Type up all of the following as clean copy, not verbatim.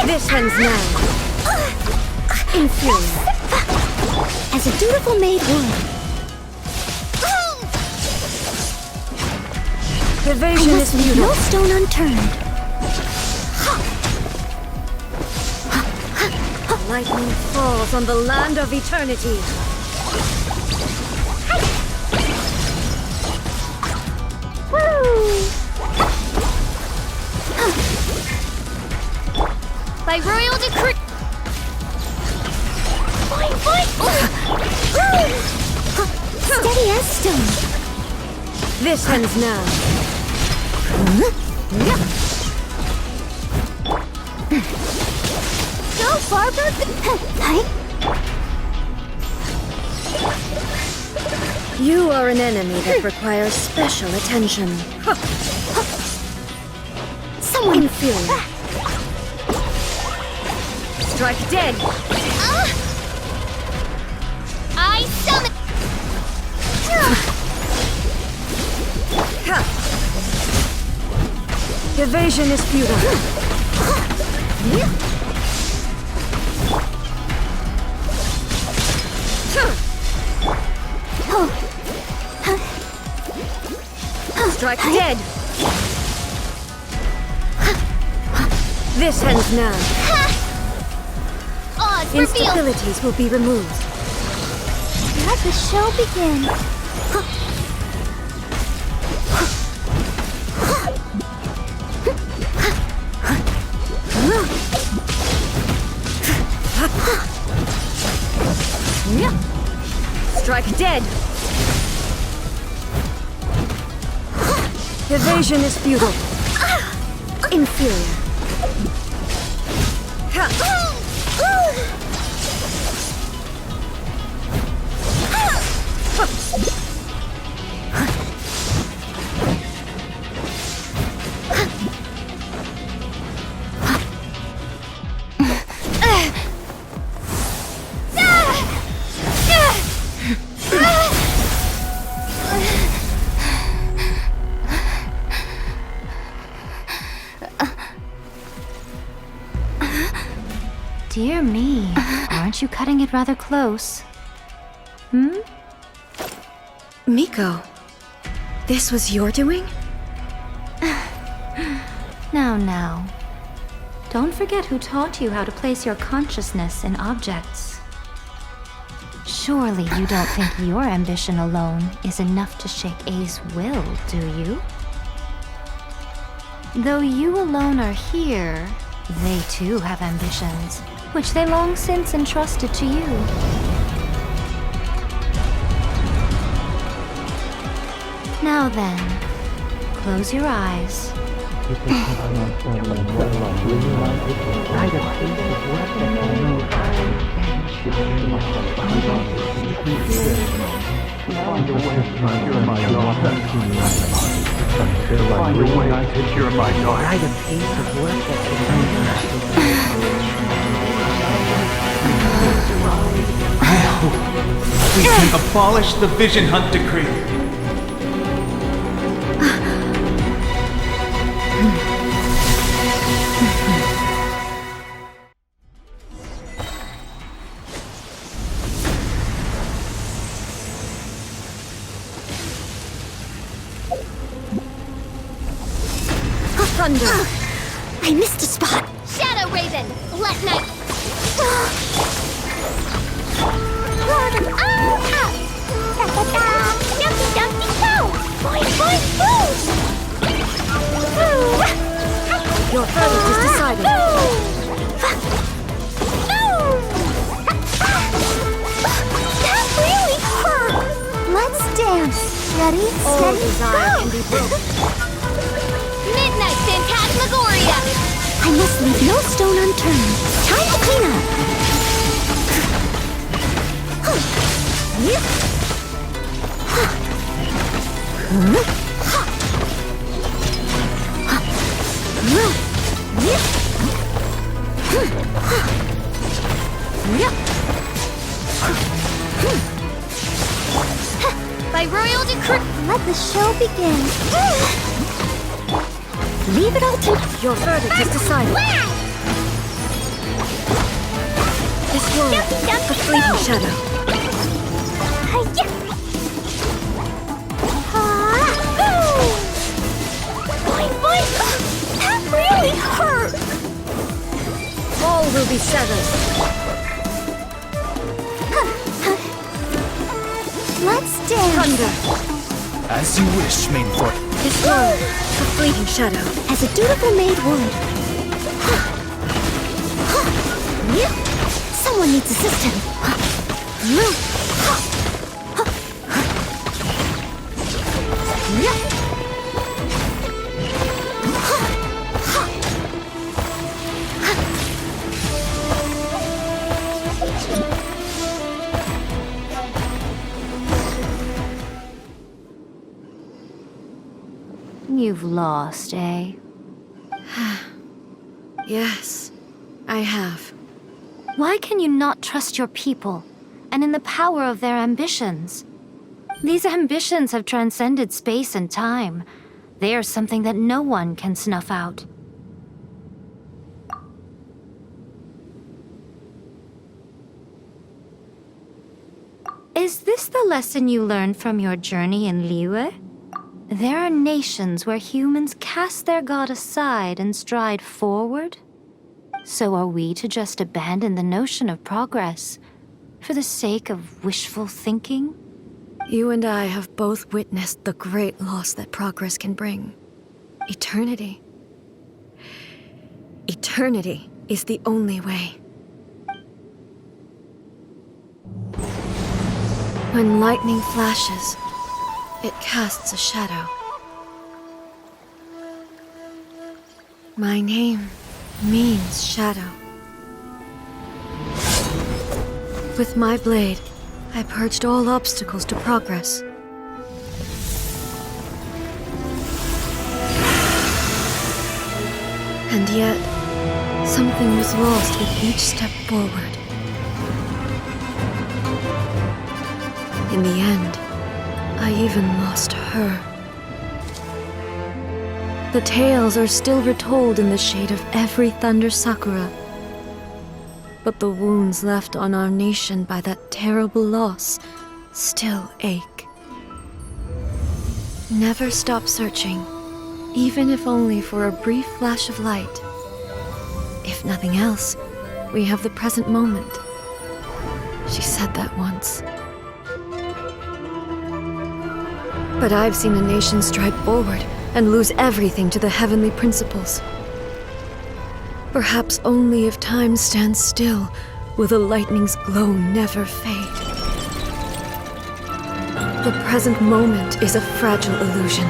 This ends now. Inferior. As a dutiful maid would. Evasion is leave futile. no stone unturned. Lightning falls on the land of eternity. By royal decree. Steady as stone. This ends now. So far, You are an enemy that requires special attention. Someone Inferior. Strike dead. I summon. Evasion is futile. Strike dead. This ends now. Odds revealed. Instabilities will be removed. Let the show begin. Strike dead. Evasion is futile. Inferior. Dear me, aren't you cutting it rather close? Miko, this was your doing? Now. Don't forget who taught you how to place your consciousness in objects. Surely you don't think your ambition alone is enough to shake A's will, do you? Though you alone are here, they too have ambitions, which they long since entrusted to you. Now then, close your eyes. We can abolish the Vision Hunt Decree. Thunder! I missed a spot. Shadow Raven, let night. Your verdict is decided. That really hurt. Let's dance. Ready, All steady, desire go. can be broken. Midnight Phantasmagoria. I must leave no stone unturned. Time to clean up. By royal decree. Let the show begin. Leave it all to... Your verdict is decided. fleeting shadow. That really hurt! All will be severed. Let's dance! Thunder. As you wish, Mainfort. Destroy the fleeting shadow. As a dutiful maid would. Someone needs assistance. You've lost, eh? Yes, I have. Why can you not trust your people, and in the power of their ambitions? These ambitions have transcended space and time. They are something that no one can snuff out. Is this the lesson you learned from your journey in Liyue? There are nations where humans cast their god aside and stride forward. So are we to just abandon the notion of progress for the sake of wishful thinking? You and I have both witnessed the great loss that progress can bring. Eternity. Eternity is the only way. When lightning flashes, it casts a shadow. My name means shadow. With my blade, I purged all obstacles to progress. And yet, something was lost with each step forward. In the end, I even lost her. The tales are still retold in the shade of every Thunder Sakura. But the wounds left on our nation by that terrible loss still ache. Never stop searching, even if only for a brief flash of light. If nothing else, we have the present moment. She said that once. But I've seen a nation stride forward and lose everything to the heavenly principles. Perhaps only if time stands still will the lightning's glow never fade. The present moment is a fragile illusion.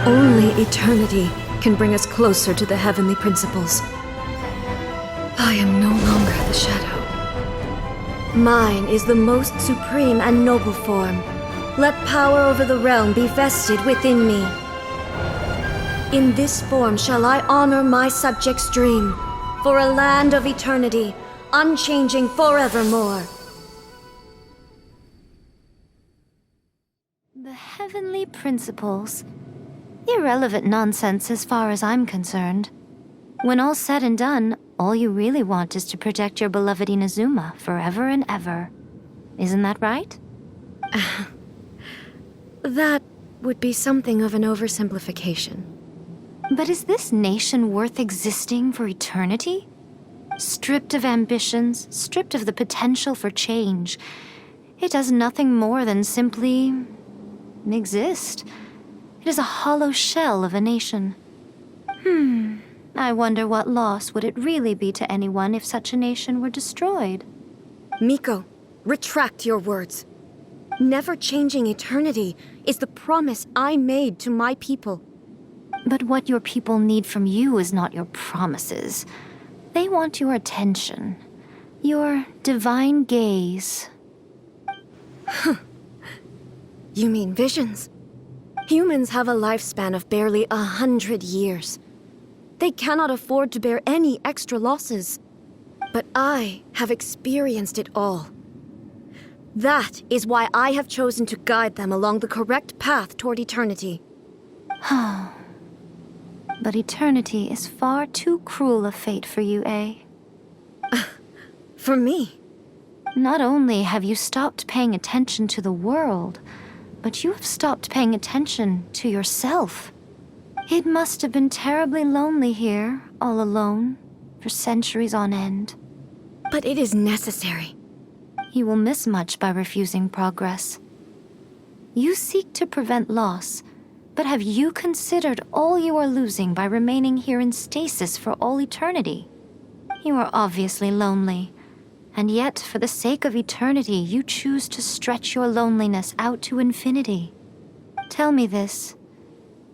Only eternity can bring us closer to the heavenly principles. I am no longer the shadow. Mine is the most supreme and noble form. Let power over the realm be vested within me. In this form shall I honor my subjects' dream, for a land of eternity, unchanging forevermore. The heavenly principles. Irrelevant nonsense as far as I'm concerned. When all's said and done, all you really want is to protect your beloved Inazuma forever and ever. Isn't that right? That would be something of an oversimplification. But is this nation worth existing for eternity? Stripped of ambitions, stripped of the potential for change, it does nothing more than simply exist. It is a hollow shell of a nation. I wonder what loss would it really be to anyone if such a nation were destroyed? Miko, retract your words. Never changing eternity is the promise I made to my people. But what your people need from you is not your promises. They want your attention, your divine gaze. You mean visions? Humans have a lifespan of barely 100 years. They cannot afford to bear any extra losses. But I have experienced it all. That is why I have chosen to guide them along the correct path toward eternity. But eternity is far too cruel a fate for you, eh? For me? Not only have you stopped paying attention to the world, but you have stopped paying attention to yourself. It must have been terribly lonely here, all alone, for centuries on end. But it is necessary. You will miss much by refusing progress. You seek to prevent loss, but have you considered all you are losing by remaining here in stasis for all eternity? You are obviously lonely, and yet for the sake of eternity you choose to stretch your loneliness out to infinity. Tell me this.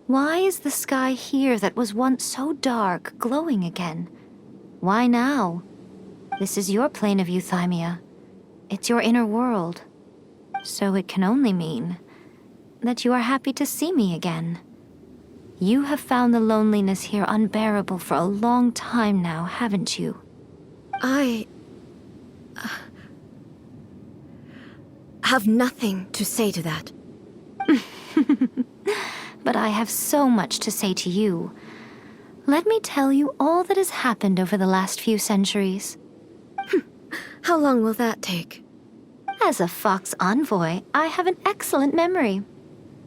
Why is the sky here that was once so dark glowing again? Why now? This is your plane of euthymia. It's your inner world. So it can only mean that you are happy to see me again. You have found the loneliness here unbearable for a long time now, haven't you? I have nothing to say to that. But I have so much to say to you. Let me tell you all that has happened over the last few centuries. How long will that take? As a Fox envoy, I have an excellent memory.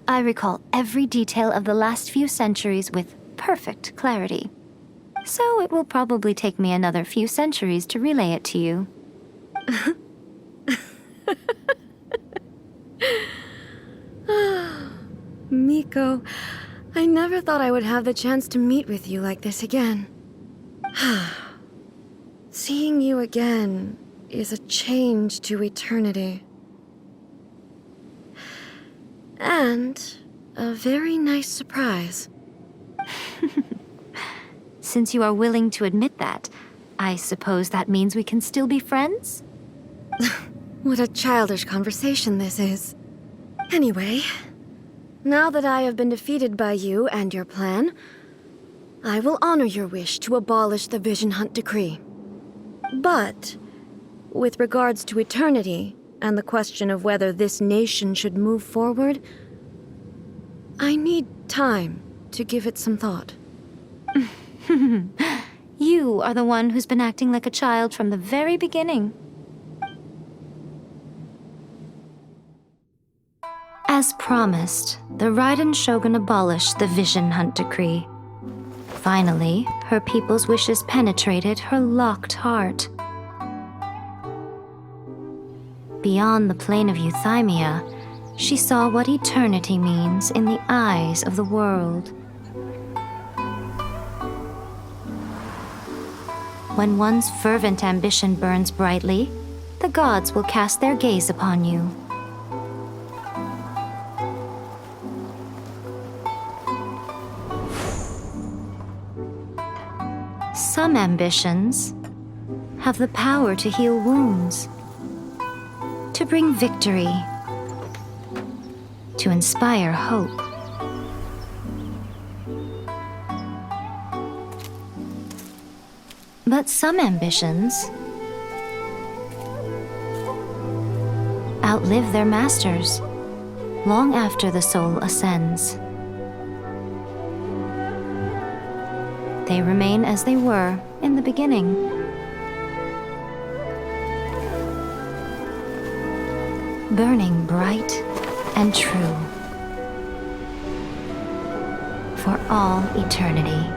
I recall every detail of the last few centuries with perfect clarity. So it will probably take me another few centuries to relay it to you. Miko, I never thought I would have the chance to meet with you like this again. Seeing you again is a change to eternity. And a very nice surprise. Since you are willing to admit that, I suppose that means we can still be friends? What a childish conversation this is. Anyway, now that I have been defeated by you and your plan, I will honor your wish to abolish the Vision Hunt Decree. But, with regards to eternity and the question of whether this nation should move forward, I need time to give it some thought. You are the one who's been acting like a child from the very beginning. As promised, the Raiden Shogun abolished the Vision Hunt Decree. Finally, her people's wishes penetrated her locked heart. Beyond the plane of euthymia, she saw what eternity means in the eyes of the world. When one's fervent ambition burns brightly, the gods will cast their gaze upon you. Some ambitions have the power to heal wounds, to bring victory, to inspire hope. But some ambitions outlive their masters long after the soul ascends. They remain as they were in the beginning. Burning bright and true for all eternity.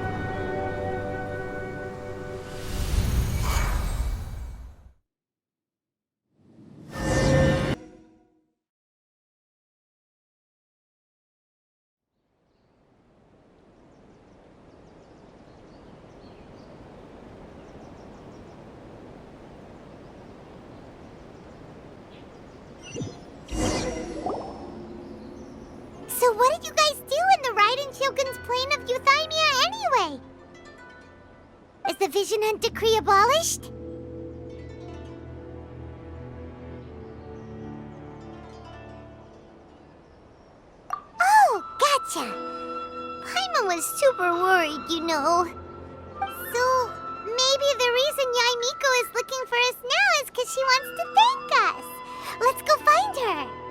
So what did you guys do in the Raiden Shogun's plane of euthymia anyway? Is the Vision Hunt Decree abolished? Oh, gotcha! Paimon was super worried, you know. So, maybe the reason Yae Miko is looking for us now is because she wants to thank us. Let's go find her.